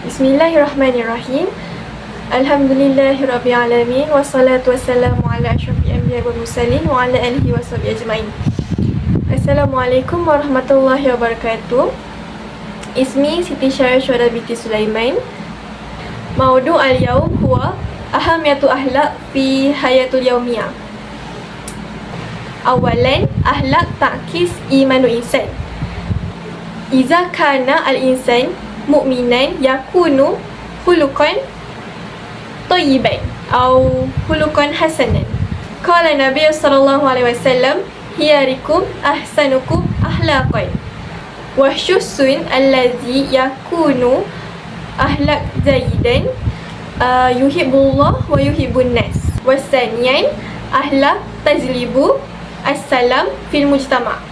Bismillahirrahmanirrahim. Alhamdulillahirrabbilalamin. Wassalatu wassalamu ala asyrafil anbiya wal mursalin wa ala alihi wa sahbihi ajma'in. Assalamualaikum warahmatullahi wabarakatuh. Ismi Siti Syarah Syuhada binti Sulaiman. Maudu' al-yawm huwa ahamiyatu ahlak fi hayatul yawmiyah. Awalan, ahlak ta'kis imanu insan. Iza kana al-insan mu'minan yakunu khuluqan tayyiban atau khuluqan hasanan. Qala Nabi sallallahu alaihi wasallam, hiyarikum ahsanukum akhlaqan. Wa syussun allazi yakunu ahlak zaidan yuhibbullah wa yuhibbun nas. Wasaniyan ahlak tajlibu assalam fil mujtama'.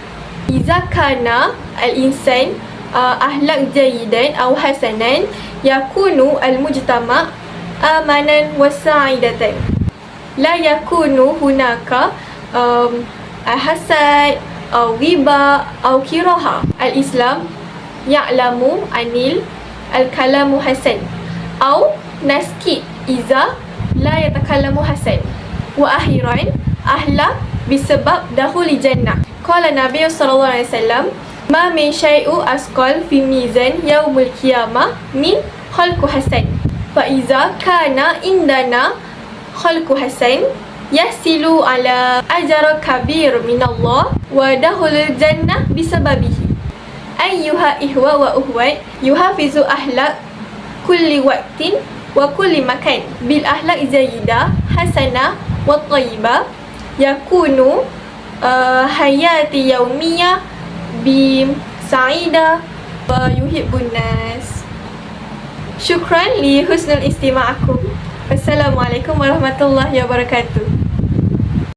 Iza kana al-insan ahlak jayidan atau hasanan yakunu al-mujtama' amanan wa sa'idatan. La yakunu hunaka hasad atau riba atau kiraha. Al-Islam ya'lamu anil al-kalamu hasan atau naskit iza la yatakallamu hasan. Wa akhiran ahlak bisebab dahuli jannah. Qala Nabi sallallahu alaihi wasallam, ma min syai'u asqal fi mizan yaumul qiyamah min khalqu hasan. Fa iza kana indana khalqu hasan yasilu ala ajra kabir minallah wa dakhulul jannah bisababihi. Ayyuha ihwa wa uhwat yuhafizu ahlak kulli waqtin wa kulli makan bil ahlak zayidah hasanah wa tayyibah yakunu hayati yaumiyah bi sa'ida wa yuhibbun nas. Syukran li husnul istima'akum. Wassalamualaikum warahmatullahi wabarakatuh.